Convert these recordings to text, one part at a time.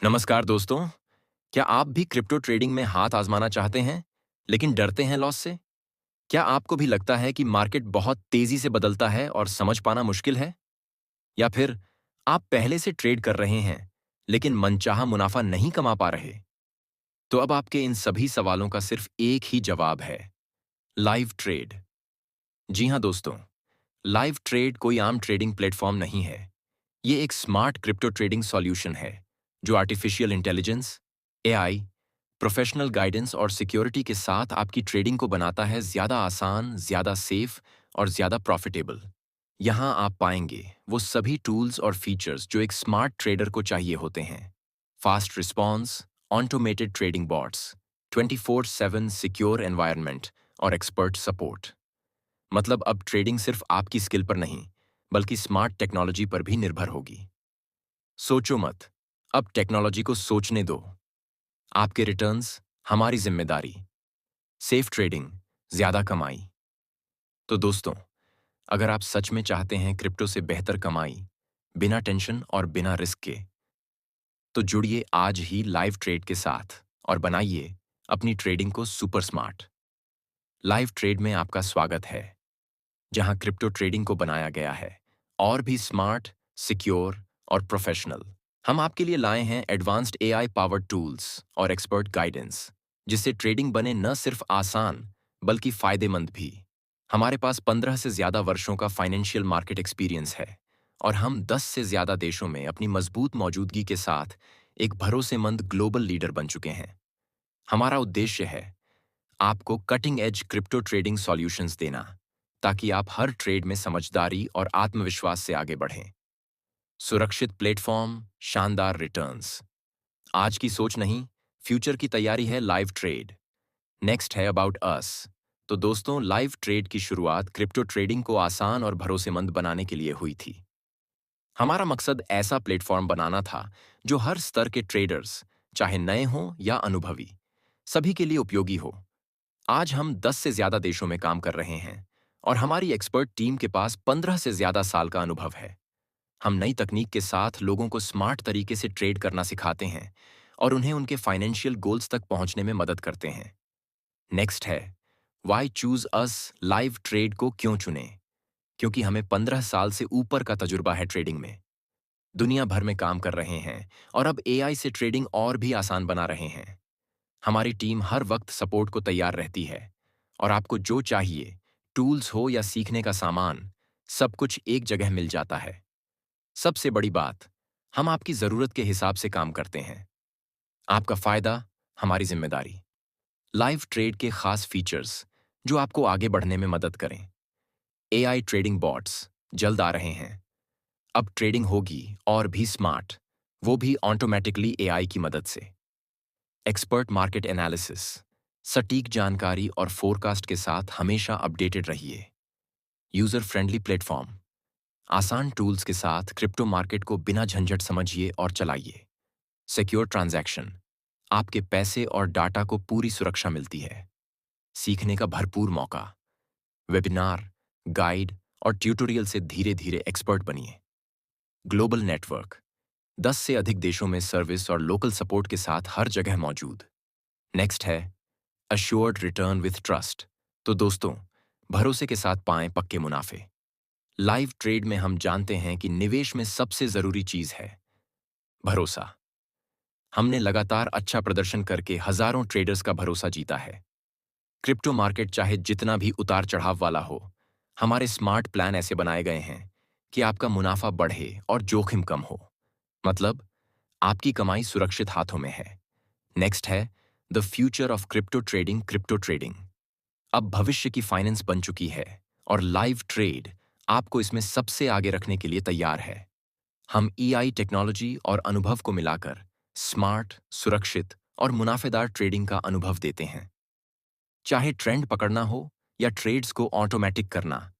नमस्कार दोस्तों। क्या आप भी क्रिप्टो ट्रेडिंग में हाथ आजमाना चाहते हैं लेकिन डरते हैं लॉस से? क्या आपको भी लगता है कि मार्केट बहुत तेजी से बदलता है और समझ पाना मुश्किल है? या फिर आप पहले से ट्रेड कर रहे हैं लेकिन मनचाहा मुनाफा नहीं कमा पा रहे? तो अब आपके इन सभी सवालों का सिर्फ एक ही जवाब है: लाइव ट्रेड। जी हाँ दोस्तों, लाइव ट्रेड कोई आम ट्रेडिंग प्लेटफॉर्म नहीं है। ये एक स्मार्ट क्रिप्टो ट्रेडिंग सॉल्यूशन है जो artificial intelligence, AI, professional guidance और सिक्योरिटी के साथ आपकी ट्रेडिंग को बनाता है ज्यादा आसान, ज्यादा सेफ और ज्यादा प्रॉफिटेबल। यहाँ आप पाएंगे वो सभी टूल्स और फीचर्स जो एक स्मार्ट ट्रेडर को चाहिए होते हैं: fast response, automated trading bots, 24/7 secure environment और एक्सपर्ट सपोर्ट। मतलब अब ट्रेडिंग सिर्फ आपकी स्किल पर नहीं, बल्कि स्मार्ट टेक्नोलॉजी पर भी निर्भर होगी। सोचो मत, अब टेक्नोलॉजी को सोचने दो। आपके रिटर्न्स, हमारी जिम्मेदारी। सेफ ट्रेडिंग, ज्यादा कमाई। तो दोस्तों, अगर आप सच में चाहते हैं क्रिप्टो से बेहतर कमाई, बिना टेंशन और बिना रिस्क के, तो जुड़िए आज ही लाइव ट्रेड के साथ और बनाइए अपनी ट्रेडिंग को सुपर स्मार्ट। लाइव ट्रेड में आपका स्वागत है, जहां क्रिप्टो ट्रेडिंग को बनाया गया है और भी स्मार्ट, सिक्योर और प्रोफेशनल। हम आपके लिए लाए हैं एडवांस्ड एआई पावर्ड टूल्स और एक्सपर्ट गाइडेंस, जिससे ट्रेडिंग बने न सिर्फ आसान बल्कि फायदेमंद भी। हमारे पास 15 से ज्यादा वर्षों का फाइनेंशियल मार्केट एक्सपीरियंस है और हम 10 से ज्यादा देशों में अपनी मजबूत मौजूदगी के साथ एक भरोसेमंद ग्लोबल लीडर बन चुके हैं। हमारा उद्देश्य है आपको cutting edge crypto trading solutions देना, ताकि आप हर ट्रेड में समझदारी और आत्मविश्वास से आगे बढ़ें। सुरक्षित प्लेटफॉर्म, शानदार रिटर्न्स। आज की सोच नहीं, फ्यूचर की तैयारी है लाइव ट्रेड। नेक्स्ट है अबाउट अस। तो दोस्तों, लाइव ट्रेड की शुरुआत क्रिप्टो ट्रेडिंग को आसान और भरोसेमंद बनाने के लिए हुई थी। हमारा मकसद ऐसा प्लेटफॉर्म बनाना था जो हर स्तर के ट्रेडर्स, चाहे नए हों या अनुभवी, सभी के लिए उपयोगी हो। आज हम 10 से ज्यादा देशों में काम कर रहे हैं और हमारी एक्सपर्ट टीम के पास 15 से ज्यादा साल का अनुभव है। हम नई तकनीक के साथ लोगों को स्मार्ट तरीके से ट्रेड करना सिखाते हैं और उन्हें उनके फाइनेंशियल गोल्स तक पहुंचने में मदद करते हैं। नेक्स्ट है वाई चूज अस। लाइव ट्रेड को क्यों चुने? क्योंकि हमें 15 साल से ऊपर का तजुर्बा है ट्रेडिंग में। दुनिया भर में काम कर रहे हैं और अब एआई से ट्रेडिंग और भी आसान बना रहे हैं। हमारी टीम हर वक्त सपोर्ट को तैयार रहती है और आपको जो चाहिए, टूल्स हो या सीखने का सामान, सब कुछ एक जगह मिल जाता है। सबसे बड़ी बात, हम आपकी जरूरत के हिसाब से काम करते हैं। आपका फायदा, हमारी जिम्मेदारी। लाइव ट्रेड के खास फीचर्स जो आपको आगे बढ़ने में मदद करें। एआई ट्रेडिंग बॉट्स जल्द आ रहे हैं। अब ट्रेडिंग होगी और भी स्मार्ट, वो भी ऑटोमेटिकली एआई की मदद से। एक्सपर्ट मार्केट एनालिसिस, सटीक जानकारी और फोरकास्ट के साथ हमेशा अपडेटेड रहिए। यूजर फ्रेंडली प्लेटफॉर्म, आसान टूल्स के साथ क्रिप्टो मार्केट को बिना झंझट समझिए और चलाइए। सिक्योर ट्रांजैक्शन, आपके पैसे और डाटा को पूरी सुरक्षा मिलती है। सीखने का भरपूर मौका, वेबिनार, गाइड और ट्यूटोरियल से धीरे धीरे एक्सपर्ट बनिए। ग्लोबल नेटवर्क, 10 से अधिक देशों में सर्विस और लोकल सपोर्ट के साथ हर जगह मौजूद। नेक्स्ट है अश्योर्ड रिटर्न विथ ट्रस्ट। तो दोस्तों, भरोसे के साथ पाएं पक्के मुनाफे। लाइव ट्रेड में हम जानते हैं कि निवेश में सबसे जरूरी चीज है भरोसा। हमने लगातार अच्छा प्रदर्शन करके हजारों ट्रेडर्स का भरोसा जीता है। क्रिप्टो मार्केट चाहे जितना भी उतार चढ़ाव वाला हो, हमारे स्मार्ट प्लान ऐसे बनाए गए हैं कि आपका मुनाफा बढ़े और जोखिम कम हो। मतलब, आपकी कमाई सुरक्षित हाथों में है। नेक्स्ट है the future of crypto trading. Crypto trading अब भविष्य की फाइनेंस बन चुकी है और लाइव ट्रेड आपको इसमें सबसे आगे रखने के लिए तैयार है। हम ईआई टेक्नोलॉजी और अनुभव को मिलाकर स्मार्ट, सुरक्षित और मुनाफेदार ट्रेडिंग का अनुभव देते हैं। चाहे ट्रेंड पकड़ना हो या ट्रेड्स को ऑटोमेटिक करना,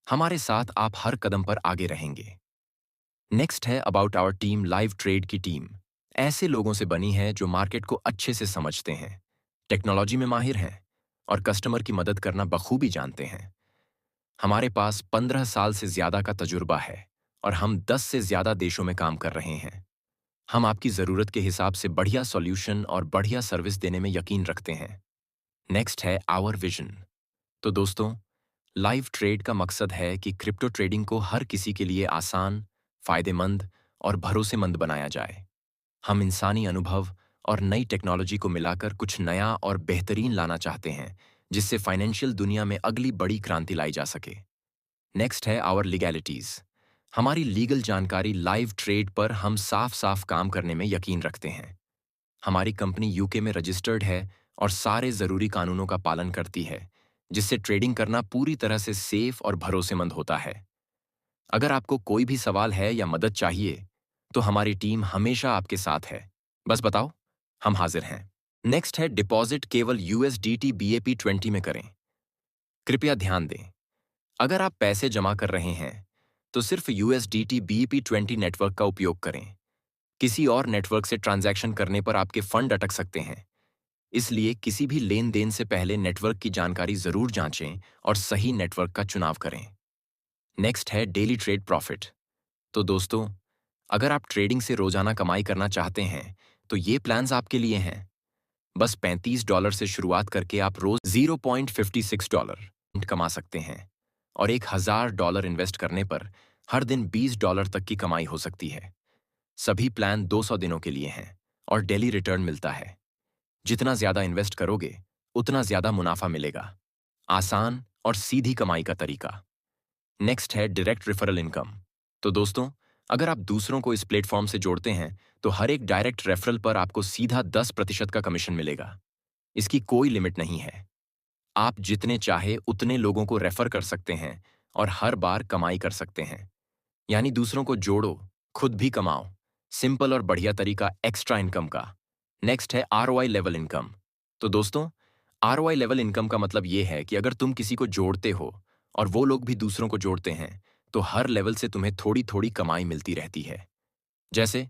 हमारे साथ आप हर कदम पर आगे रहेंगे। नेक्स्ट है about our team. Live trade की टीम ऐसे लोगों से बनी है जो मार्केट को अच्छे से समझते हैं, टेक्नोलॉजी में माहिर हैं और कस्टमर की मदद करना बखूबी जानते हैं। हमारे पास 15 साल से ज्यादा का तजुर्बा है और हम 10 से ज्यादा देशों में काम कर रहे हैं। हम आपकी ज़रूरत के हिसाब से बढ़िया सॉल्यूशन और बढ़िया सर्विस देने में यकीन रखते हैं। नेक्स्ट है आवर विजन। तो दोस्तों, लाइव ट्रेड का मकसद है कि क्रिप्टो ट्रेडिंग को हर किसी के लिए आसान, फायदेमंद और भरोसेमंद बनाया जाए। हम इंसानी अनुभव और नई टेक्नोलॉजी को मिलाकर कुछ नया और बेहतरीन लाना चाहते हैं, जिससे फाइनेंशियल दुनिया में अगली बड़ी क्रांति लाई जा सके। नेक्स्ट है आवर लीगैलिटीज। हमारी लीगल जानकारी लाइव ट्रेड पर हम साफ साफ काम करने में यकीन रखते हैं। हमारी कंपनी यूके में रजिस्टर्ड है और सारे जरूरी कानूनों का पालन करती है, जिससे ट्रेडिंग करना पूरी तरह से सेफ और भरोसेमंद होता है। अगर आपको कोई भी सवाल है या मदद चाहिए, तो हमारी टीम हमेशा आपके साथ है। बस बताओ, हम हाजिर हैं। नेक्स्ट है डिपॉजिट केवल USDT BAP20 में करें। कृपया ध्यान दें, अगर आप पैसे जमा कर रहे हैं, तो सिर्फ USDT BEP20 नेटवर्क का उपयोग करें। किसी और नेटवर्क से ट्रांजैक्शन करने पर आपके फंड अटक सकते हैं। इसलिए किसी भी लेन देन से पहले नेटवर्क की जानकारी जरूर जांचें और सही नेटवर्क का चुनाव करें। नेक्स्ट है डेली ट्रेड प्रॉफिट। तो दोस्तों, अगर आप ट्रेडिंग से रोजाना कमाई करना चाहते हैं, तो ये प्लान्स आपके लिए हैं। बस $35 से शुरुआत करके आप रोज $0.56 कमा सकते हैं और $1000 इन्वेस्ट करने पर हर दिन $20 तक की कमाई हो सकती है। सभी प्लान 200 दिनों के लिए हैं और डेली रिटर्न मिलता है। जितना ज्यादा इन्वेस्ट करोगे, उतना ज्यादा मुनाफा मिलेगा। आसान और सीधी कमाई का तरीका। नेक्स्ट है डायरेक्ट रेफरल इनकम। तो दोस्तों, अगर आप दूसरों को इस प्लेटफॉर्म से जोड़ते हैं, तो हर एक डायरेक्ट रेफरल पर आपको सीधा 10% का कमीशन मिलेगा। इसकी कोई लिमिट नहीं है। आप जितने चाहे उतने लोगों को रेफर कर सकते हैं और हर बार कमाई कर सकते हैं। यानी दूसरों को जोड़ो, खुद भी कमाओ। सिंपल और बढ़िया तरीका एक्स्ट्रा इनकम का। नेक्स्ट है ROI लेवल इनकम। तो दोस्तों, ROI लेवल इनकम का मतलब ये है कि अगर तुम किसी को जोड़ते हो और वो लोग भी दूसरों को जोड़ते हैं, तो हर लेवल से तुम्हें थोड़ी थोड़ी कमाई मिलती रहती है। जैसे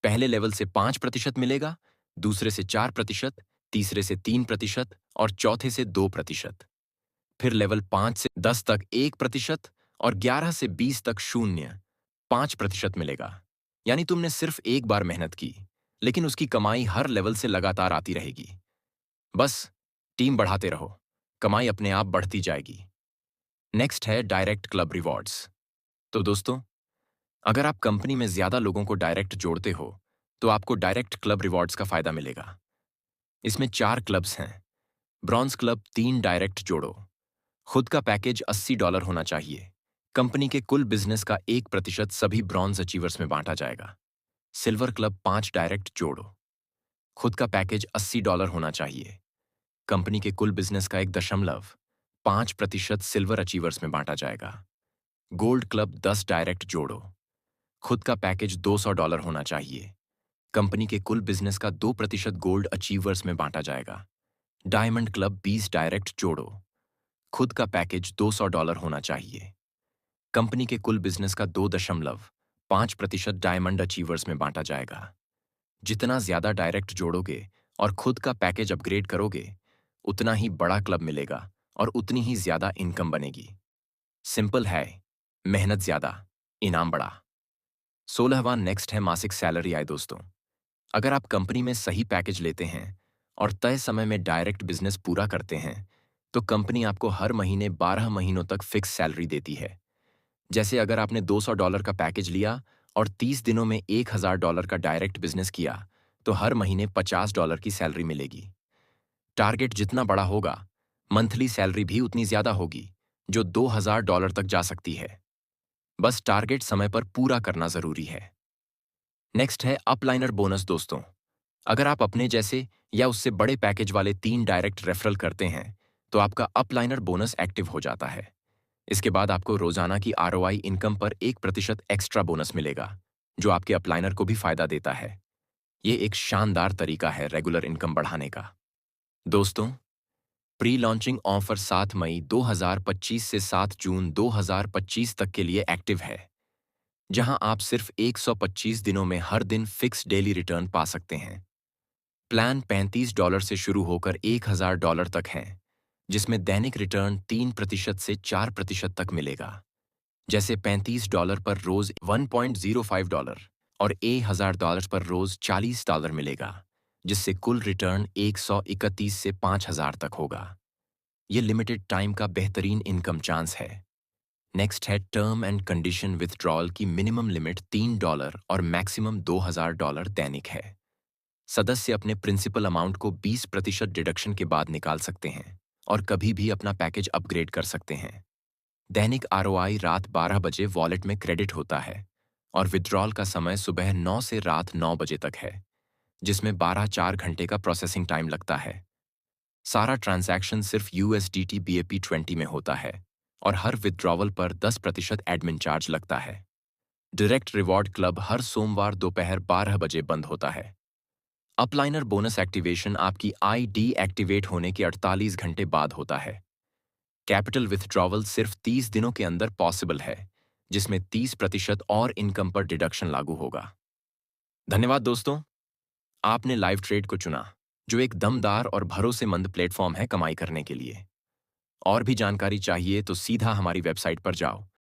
पहले लेवल से 5% मिलेगा, दूसरे से 4%, तीसरे से 3% और चौथे से 2%। फिर लेवल 5 से 10 तक 1% और 11 से 20 तक 0.5% मिलेगा। यानी तुमने सिर्फ एक बार मेहनत की, लेकिन उसकी कमाई हर लेवल से लगातार आती रहेगी। बस टीम बढ़ाते रहो, कमाई अपने आप बढ़ती जाएगी। नेक्स्ट है डायरेक्ट क्लब रिवॉर्ड्स। तो दोस्तों, अगर आप कंपनी में ज्यादा लोगों को डायरेक्ट जोड़ते हो, तो आपको डायरेक्ट क्लब रिवॉर्ड्स का फायदा मिलेगा। इसमें 4 क्लब्स हैं। ब्रॉन्ज क्लब 3 डायरेक्ट जोड़ो। खुद का पैकेज $80 होना चाहिए। कंपनी के कुल बिजनेस का 1% सभी ब्रॉन्ज अचीवर्स में बांटा जाएगा। सिल्वर क्लब 5 डायरेक्ट जोड़ो। खुद का पैकेज $80 होना चाहिए। कंपनी के कुल बिजनेस का 1.5% सिल्वर अचीवर्स में बांटा जाएगा। गोल्ड क्लब 10 डायरेक्ट जोड़ो। खुद का पैकेज $200 होना चाहिए। कंपनी के कुल बिजनेस का 2% गोल्ड अचीवर्स में बांटा जाएगा। डायमंड क्लब 20 डायरेक्ट जोड़ो। खुद का पैकेज $200 होना चाहिए। कंपनी के कुल बिजनेस का 2.5% डायमंड अचीवर्स में बांटा जाएगा। जितना ज्यादा डायरेक्ट जोड़ोगे और खुद का पैकेज अपग्रेड करोगे, उतना ही बड़ा क्लब मिलेगा और उतनी ही ज्यादा इनकम बनेगी। सिंपल है, मेहनत ज्यादा, इनाम बड़ा। 16वां नेक्स्ट है मासिक सैलरी आय। दोस्तों, अगर आप कंपनी में सही पैकेज लेते हैं और तय समय में डायरेक्ट बिजनेस पूरा करते हैं, तो कंपनी आपको हर महीने 12 महीनों तक फिक्स सैलरी देती है। जैसे अगर आपने $200 का पैकेज लिया और 30 दिनों में $1000 का डायरेक्ट बिजनेस किया, तो हर महीने $50 की सैलरी मिलेगी। टारगेट जितना बड़ा होगा, मंथली सैलरी भी उतनी ज्यादा होगी, जो $2000 तक जा सकती है। बस टारगेट समय पर पूरा करना जरूरी है। नेक्स्ट है अपलाइनर बोनस। दोस्तों, अगर आप अपने जैसे या उससे बड़े पैकेज वाले 3 डायरेक्ट रेफरल करते हैं, तो आपका अपलाइनर बोनस एक्टिव हो जाता है। इसके बाद आपको रोजाना की ROI इनकम पर 1% एक्स्ट्रा बोनस मिलेगा, जो आपके अपलाइनर को भी फायदा देता है। ये एक शानदार तरीका है रेगुलर इनकम बढ़ाने का। दोस्तों, प्री लॉन्चिंग ऑफर 7 मई 2025 से 7 जून 2025 तक के लिए एक्टिव है, जहां आप सिर्फ 125 दिनों में हर दिन फिक्स डेली रिटर्न पा सकते हैं। प्लान $35 से शुरू होकर $1000 तक है, जिसमें दैनिक रिटर्न 3% से 4% तक मिलेगा। जैसे $35 पर रोज $1.05, और $1,000 पर रोज $40 मिलेगा, जिससे कुल रिटर्न 131 से 5,000 तक होगा। ये लिमिटेड टाइम का बेहतरीन इनकम चांस है। नेक्स्ट है टर्म एंड कंडीशन विथड्रॉल की मिनिमम लिमिट $3 और मैक्सिमम $2,000 दैनिक है। सदस्य अपने प्रिंसिपल अमाउंट को 20% डिडक्शन के बाद निकाल सकते हैं और कभी भी अपना पैकेज अपग्रेड कर सकते हैं। दैनिक आरओआई रात 12 बजे वॉलेट में क्रेडिट होता है और विथड्रॉल का समय सुबह 9 से रात 9 बजे तक है, जिसमें 12 घंटे का प्रोसेसिंग टाइम लगता है। सारा ट्रांजैक्शन सिर्फ USDT BAP20 में होता है और हर विथड्रॉवल पर 10% एडमिन चार्ज लगता है। डायरेक्ट रिवॉर्ड क्लब हर सोमवार दोपहर 12 बजे बंद होता है। अपलाइनर बोनस एक्टिवेशन आपकी ID एक्टिवेट होने के 48 घंटे बाद होता है। कैपिटल विथड्रॉवल सिर्फ 30 दिनों के अंदर पॉसिबल है, जिसमें 30% और इनकम पर डिडक्शन लागू होगा। धन्यवाद दोस्तों, आपने लाइव ट्रेड को चुना, जो एक दमदार और भरोसेमंद प्लेटफॉर्म है कमाई करने के लिए। और भी जानकारी चाहिए तो सीधा हमारी वेबसाइट पर जाओ